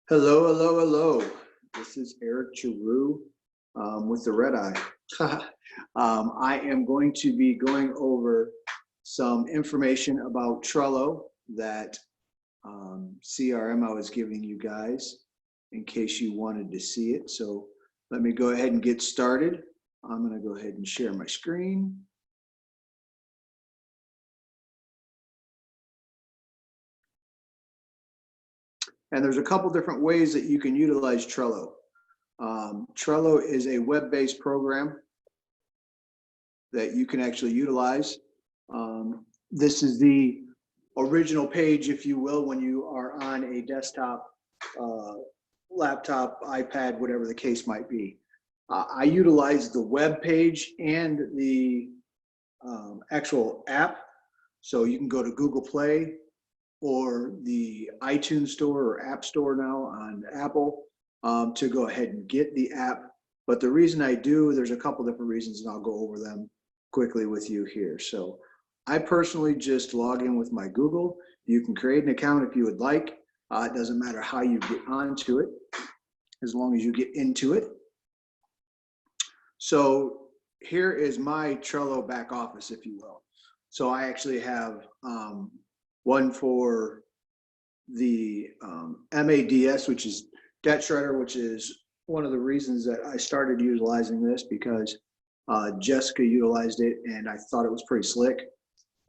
Hello, hello, hello. This is Eric Giroux with the Red Eye. I am going to be going over some information about Trello that CRM I was giving you guys in case you wanted to see it. So let me go ahead and get started. I'm going to go ahead and share my screen. And there's a couple different ways that you can utilize Trello. Trello is a web-based program that you can actually utilize. This is the original page, if you will, when you are on a desktop, laptop, iPad, whatever the case might be. I utilize the web page and the actual app. So you can go to Google Play or the iTunes Store or App Store now on Apple to go ahead and get the app. But the reason I do, there's a couple different reasons, and I'll go over them quickly with you here. So I personally just log in with my Google. You can create an account if you would like. It doesn't matter how you get onto it, as long as you get into it. So here is my Trello back office, if you will. So I actually have one for the MADS, which is Debt Shredder, which is one of the reasons that I started utilizing this, because Jessica utilized it and I thought it was pretty slick.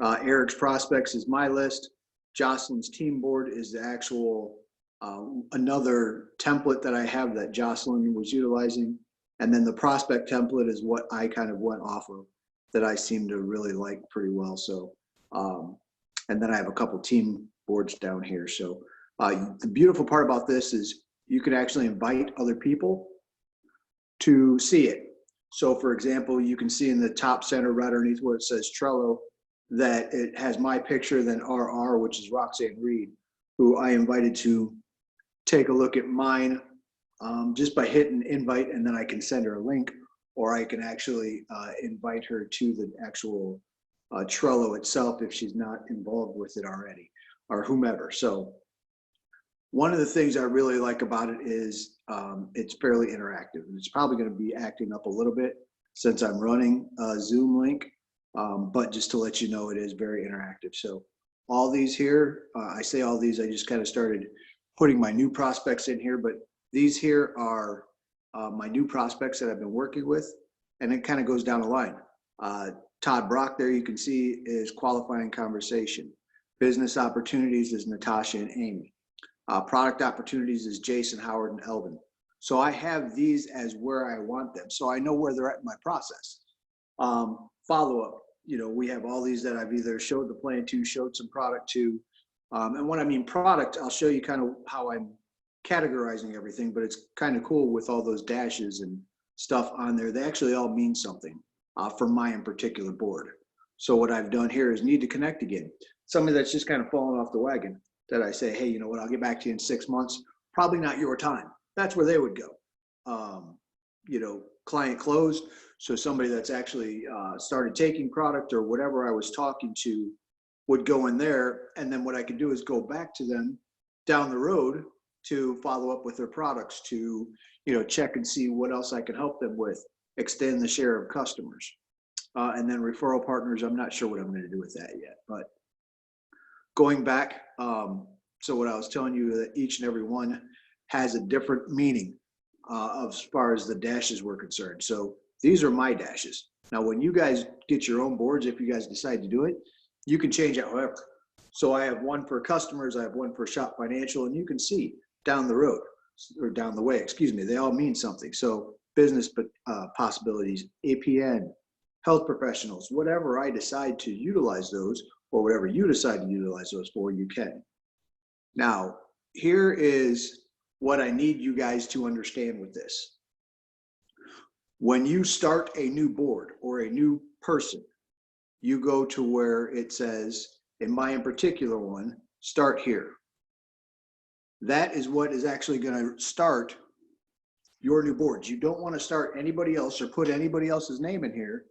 Eric's Prospects is my list. Jocelyn's Team Board is the actual another template that I have that Jocelyn was utilizing. And then the prospect template is what I kind of went off of that I seem to really like pretty well. So, and then I have a couple team boards down here. So the beautiful part about this is you can actually invite other people to see it. So for example, you can see in the top center right underneath where it says Trello that it has my picture, then RR, which is Roxanne Reed, who I invited to take a look at mine just by hitting invite, and then I can send her a link, or I can actually invite her to the actual Trello itself if she's not involved with it already, or whomever. So one of the things I really like about it is it's fairly interactive, and it's probably going to be acting up a little bit since I'm running a Zoom link, but just to let you know, it is very interactive. So all these here, I say all these, I just kind of started putting my new prospects in here, but these here are my new prospects that I've been working with, and it kind of goes down the line. Todd Brock there, you can see, is qualifying conversation. Business opportunities is Natasha and Amy. Product opportunities is Jason, Howard, and Elvin. So I have these as where I want them. So I know where they're at in my process. Follow-up, you know, we have all these that I've either showed the plan to, showed some product to. And when I mean product, I'll show you kind of how I'm categorizing everything, but it's kind of cool with all those dashes and stuff on there. They actually all mean something for my in particular board. So what I've done here is need to connect again. Somebody that's just kind of fallen off the wagon that I say, hey, you know what, I'll get back to you in 6 months. Probably not your time. That's where they would go. You know, client closed. So somebody that's actually started taking product or whatever I was talking to would go in there. And then what I could do is go back to them down the road to follow up with their products, to, you know, check and see what else I can help them with, extend the share of customers. And then referral partners, I'm not sure what I'm going to do with that yet, but going back, so what I was telling you, that each and every one has a different meaning as far as the dashes were concerned. So these are my dashes. Now, when you guys get your own boards, if you guys decide to do it, you can change it however. So I have one for customers, I have one for Shop Financial, and you can see down the road, or down the way, excuse me, they all mean something. So business possibilities, APN, health professionals, whatever I decide to utilize those, or whatever you decide to utilize those for, you can. Now, here is what I need you guys to understand with this. When you start a new board or a new person, you go to where it says, in my in particular one, start here. That is what is actually going to start your new boards. You don't want to start anybody else or put anybody else's name in here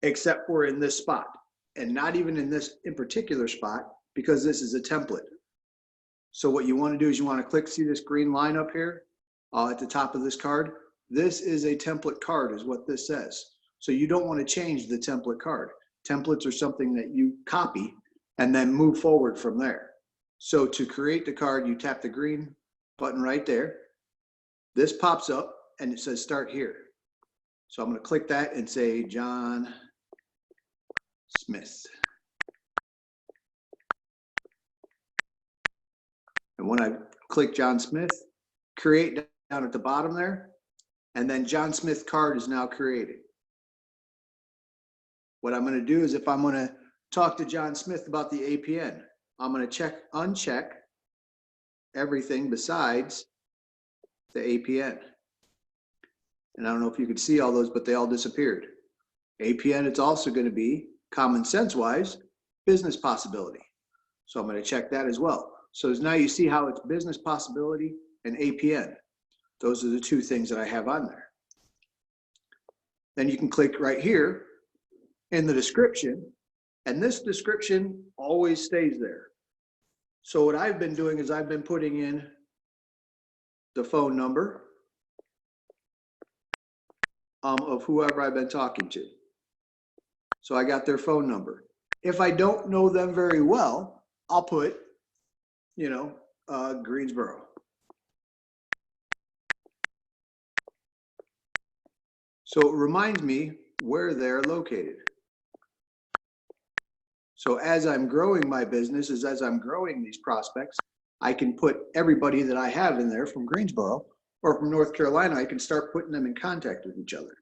except for in this spot, and not even in this in particular spot, because this is a template. So what you want to do is you want to click, see this green line up here at the top of this card? This is a template card is what this says. So you don't want to change the template card. Templates are something that you copy and then move forward from there. So to create the card, you tap the green button right there. This pops up and it says start here. So I'm going to click that and say John Smith. And when I click John Smith, create down at the bottom there, and then John Smith card is now created. What I'm going to do is if I'm going to talk to John Smith about the APN, I'm going to uncheck everything besides the APN. And I don't know if you could see all those, but they all disappeared. APN, it's also going to be common sense wise, business possibility. So I'm going to check that as well. So now you see how it's business possibility and APN. Those are the two things that I have on there. Then you can click right here in the description, and this description always stays there. So what I've been doing is I've been putting in the phone number of whoever I've been talking to. So I got their phone number. If I don't know them very well, I'll put, Greensboro. So it reminds me where they're located. So as I'm growing my business, as I'm growing these prospects, I can put everybody that I have in there from Greensboro or from North Carolina, I can start putting them in contact with each other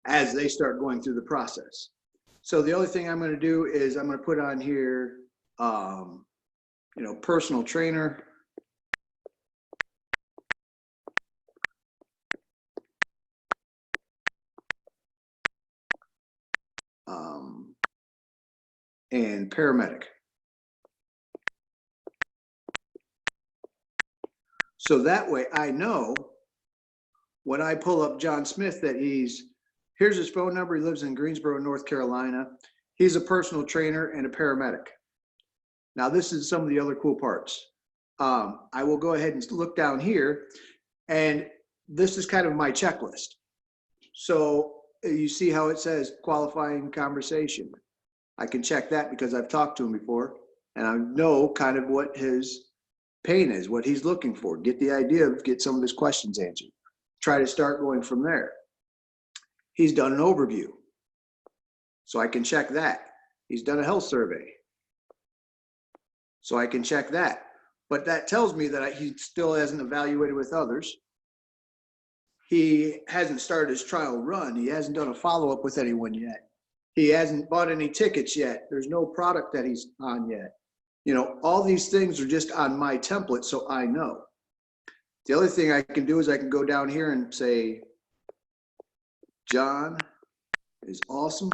as they start going through the process. So the other thing I'm going to do is I'm going to put on here, personal trainer. And paramedic. So that way I know when I pull up John Smith that here's his phone number. He lives in Greensboro, North Carolina. He's a personal trainer and a paramedic. Now this is some of the other cool parts. I will go ahead and look down here, and this is kind of my checklist. So you see how it says qualifying conversation. I can check that because I've talked to him before and I know kind of what his pain is, what he's looking for, get the idea of get some of his questions answered. Try to start going from there. He's done an overview. So I can check that. He's done a health survey. So I can check that. But that tells me that he still hasn't evaluated with others. He hasn't started his trial run. He hasn't done a follow-up with anyone yet. He hasn't bought any tickets yet. There's no product that he's on yet. All these things are just on my template, so I know. The other thing I can do is I can go down here and say, John is awesome.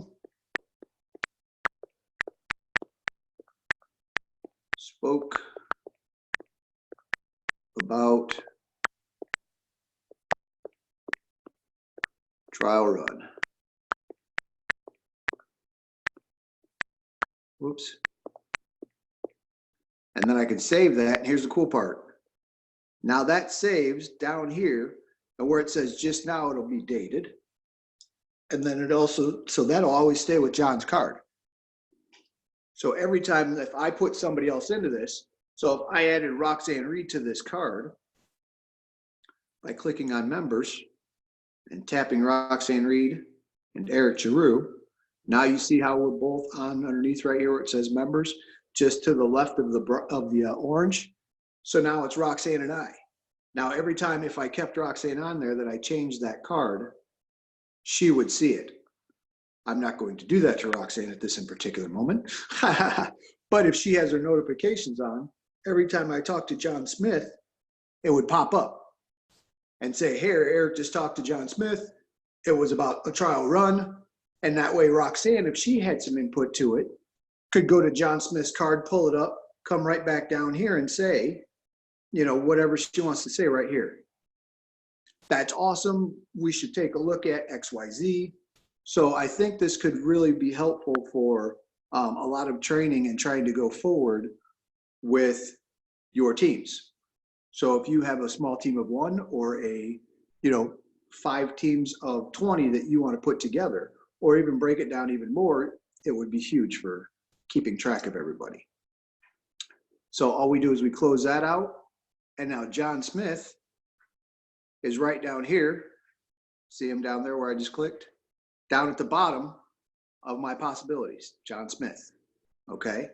Spoke about trial run. Whoops. And then I can save that. And here's the cool part. Now that saves down here, and where it says just now, it'll be dated. And then so that'll always stay with John's card. So every time if I put somebody else into this, so if I added Roxanne Reed to this card by clicking on members and tapping Roxanne Reed and Eric Giroux, now you see how we're both on underneath right here where it says members, just to the left of the orange. So now it's Roxanne and I. Now every time if I kept Roxanne on there that I changed that card, she would see it. I'm not going to do that to Roxanne at this in particular moment. But if she has her notifications on, every time I talk to John Smith, it would pop up and say, hey, Eric just talked to John Smith. It was about a trial run. And that way Roxanne, if she had some input to it, could go to John Smith's card, pull it up, come right back down here and say, whatever she wants to say right here. That's awesome. We should take a look at XYZ. So I think this could really be helpful for a lot of training and trying to go forward with, your teams. So if you have a small team of 1 or 5 teams of 20 that you want to put together, or even break it down even more, it would be huge for keeping track of everybody. So all we do is we close that out. And now John Smith is right down here. See him down there where I just clicked? Down at the bottom of my possibilities, John Smith. Okay.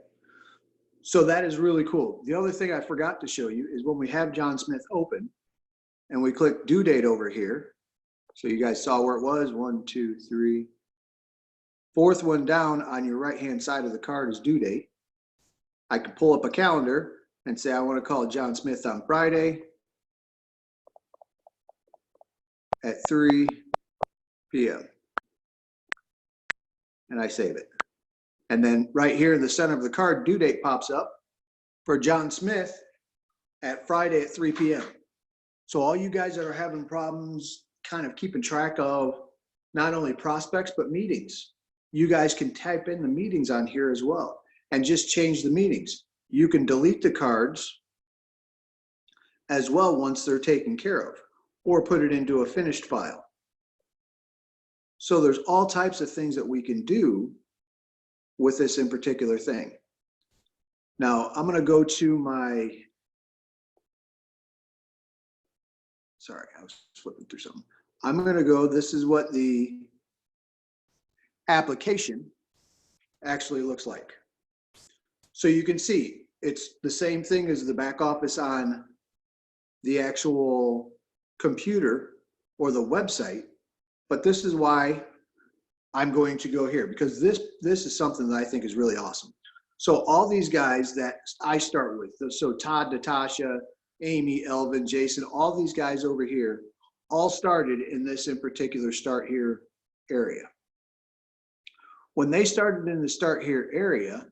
So that is really cool. The other thing I forgot to show you is when we have John Smith open and we click due date over here. So you guys saw where it was, 1, 2, 3. Fourth one down on your right-hand side of the card is due date. I can pull up a calendar and say, I want to call John Smith on Friday at 3 p.m. And I save it. And then right here in the center of the card, due date pops up for John Smith at Friday at 3 p.m. So all you guys that are having problems kind of keeping track of not only prospects, but meetings, you guys can type in the meetings on here as well and just change the meetings. You can delete the cards as well once they're taken care of, or put it into a finished file. So there's all types of things that we can do with this in particular thing. Now I'm going to go to my, sorry, I was flipping through something. I'm going to go, this is what the application actually looks like. So you can see it's the same thing as the back office on the actual computer or the website, but this is why I'm going to go here, because this is something that I think is really awesome. So all these guys that I start with, so Todd, Natasha, Amy, Elvin, Jason, all these guys over here all started in this in particular start here area. When they started in the start here area,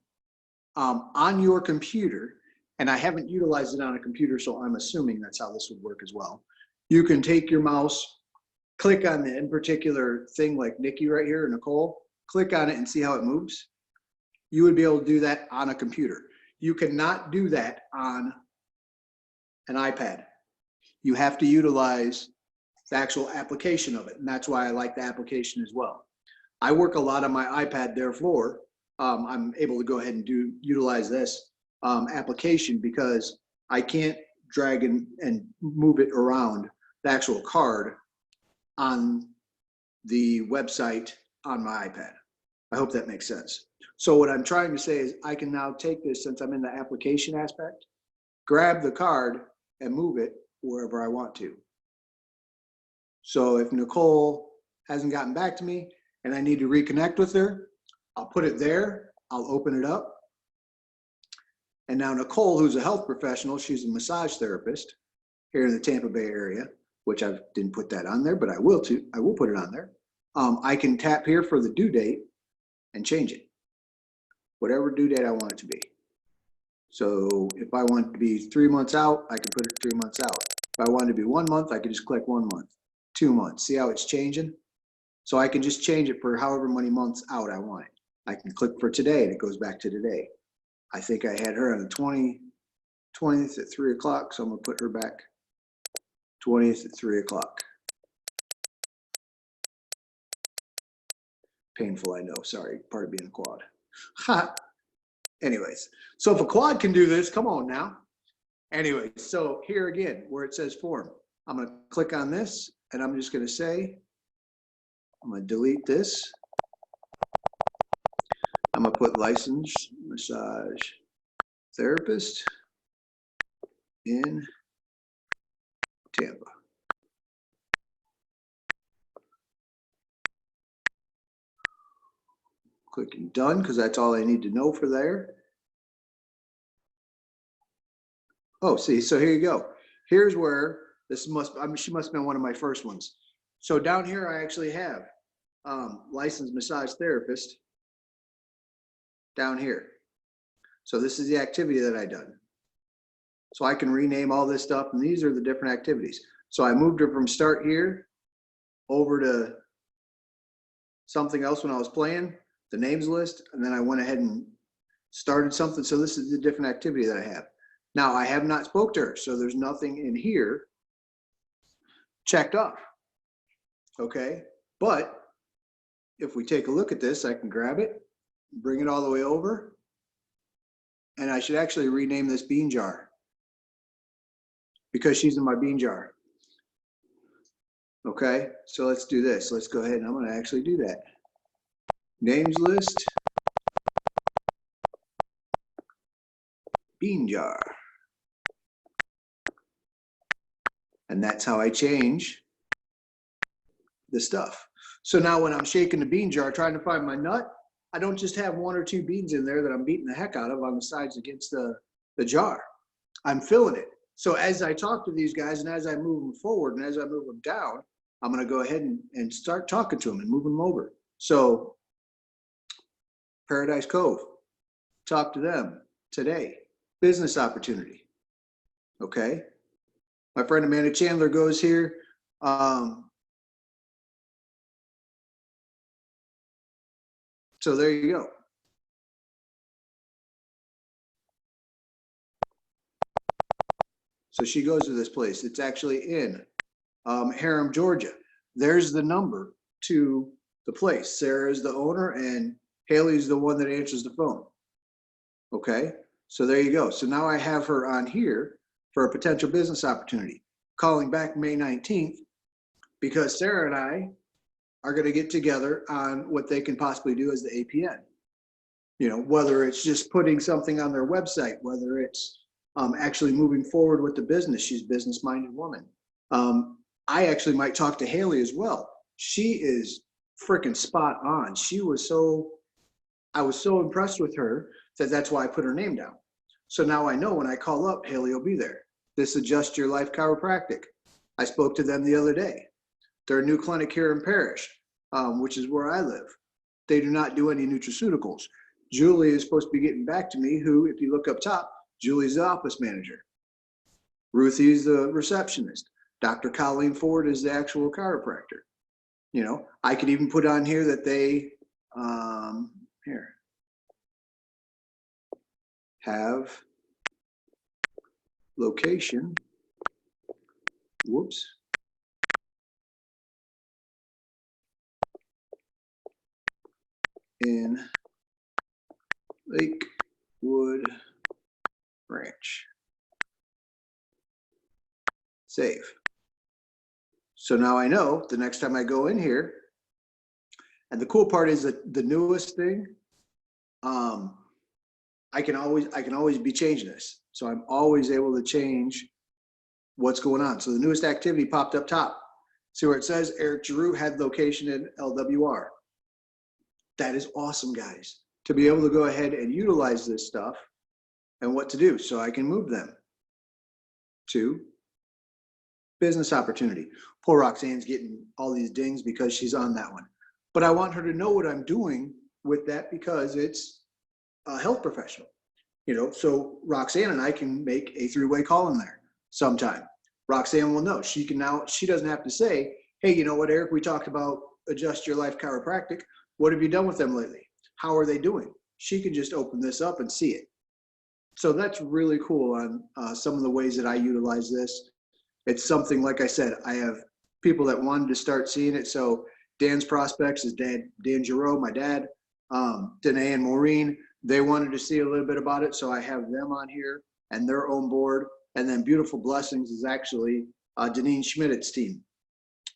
on your computer, and I haven't utilized it on a computer, so I'm assuming that's how this would work as well. You can take your mouse, click on the in particular thing like Nikki right here, Nicole, click on it and see how it moves. You would be able to do that on a computer. You cannot do that on an iPad. You have to utilize the actual application of it, and that's why I like the application as well. I work a lot on my iPad, therefore, I'm able to go ahead and utilize this application because I can't drag and move it around the actual card on the website on my iPad. I hope that makes sense. So what I'm trying to say is I can now take this, since I'm in the application aspect, grab the card and move it wherever I want to. So if Nicole hasn't gotten back to me and I need to reconnect with her, I'll put it there, I'll open it up. And now Nicole, who's a health professional, she's a massage therapist here in the Tampa Bay area, which I didn't put that on there, but I will put it on there. I can tap here for the due date and change it, whatever due date I want it to be. So if I want it to be 3 months out, I can put it 3 months out. If I want it to be 1 month, I can just click 1 month, 2 months. See how it's changing? So I can just change it for however many months out I want it. I can click for today and it goes back to today. I think I had her on the 20th at 3 o'clock, so I'm gonna put her back 20th at 3 o'clock. Painful, I know, sorry, part of being a quad. Ha. Anyways, so if a quad can do this, come on now. Anyways, so here again, where it says form, I'm gonna click on this and I'm just gonna say, I'm gonna delete this. I'm gonna put licensed massage therapist in Tampa. Clicking done, because that's all I need to know for there. Oh, see, so here you go. Here's where this she must have been one of my first ones. So down here, I actually have licensed massage therapist down here. So this is the activity that I done. So I can rename all this stuff, and these are the different activities. So I moved her from start here over to something else when I was playing, the names list, and then I went ahead and started something. So this is the different activity that I have. Now, I have not spoke to her, so there's nothing in here checked off. Okay, but if we take a look at this, I can grab it, bring it all the way over, and I should actually rename this bean jar because she's in my bean jar. Okay, so let's do this. Let's go ahead and I'm going to actually do that. Names list, bean jar. And that's how I change the stuff. So now when I'm shaking the bean jar, trying to find my nut, I don't just have 1 or 2 beans in there that I'm beating the heck out of on the sides against the jar. I'm filling it. So as I talk to these guys and as I move them forward and as I move them down, I'm going to go ahead and start talking to them and moving them over. So Paradise Cove, talk to them today. Business opportunity. Okay. My friend Amanda Chandler goes here. So there you go. So she goes to this place. It's actually in Harem, Georgia. There's the number to the place. Sarah is the owner and Haley's the one that answers the phone. Okay, so there you go. So now I have her on here for a potential business opportunity. Calling back May 19th because Sarah and I are going to get together on what they can possibly do as the APN. You know, whether it's just putting something on their website, whether it's actually moving forward with the business. She's a business-minded woman. I actually might talk to Haley as well. She is freaking spot on. I was so impressed with her that that's why I put her name down. So now I know when I call up, Haley will be there. This Adjust Your Life Chiropractic. I spoke to them the other day. They're a new clinic here in Parrish, which is where I live. They do not do any nutraceuticals. Julie is supposed to be getting back to me, who, if you look up top, Julie's the office manager. Ruthie's the receptionist. Dr. Colleen Ford is the actual chiropractor. You know, I could even put on here that they, here, have location, whoops, in Lakewood Ranch. Save. So now I know the next time I go in here, and the cool part is that the newest thing, I can always be changing this. So I'm always able to change what's going on. So the newest activity popped up top. See where it says Eric Giroux had location in LWR. That is awesome, guys, to be able to go ahead and utilize this stuff and what to do. So I can move them to business opportunity. Poor Roxanne's getting all these dings because she's on that one. But I want her to know what I'm doing with that because it's a health professional. You know, so Roxanne and I can make a 3-way call in there sometime. Roxanne will know. She doesn't have to say, hey, you know what, Eric, we talked about Adjust Your Life Chiropractic. What have you done with them lately? How are they doing? She can just open this up and see it. So that's really cool on some of the ways that I utilize this. It's something, like I said, I have people that wanted to start seeing it. So Dan's prospects is Dan Giroux, my dad, Danae and Maureen. They wanted to see a little bit about it. So I have them on here and they're on board. And then Beautiful Blessings is actually Deneen Schmidt's team.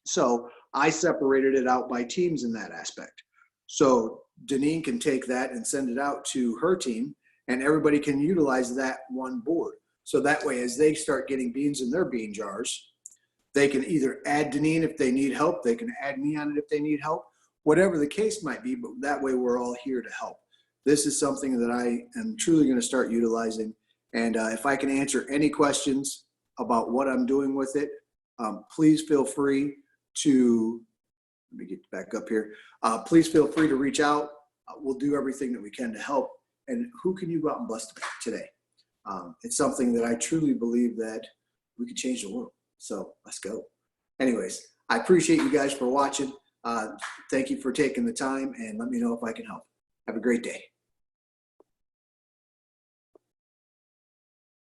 So I separated it out by teams in that aspect. So Deneen can take that and send it out to her team and everybody can utilize that one board. So that way, as they start getting beans in their bean jars, they can either add Deneen if they need help. They can add me on it if they need help, whatever the case might be. But that way, we're all here to help. This is something that I am truly going to start utilizing. And if I can answer any questions about what I'm doing with it, please feel free to, let me get back up here. Please feel free to reach out. We'll do everything that we can to help. And who can you go out and bless today? It's something that I truly believe that we could change the world. So let's go. Anyways, I appreciate you guys for watching. Thank you for taking the time and let me know if I can help. Have a great day.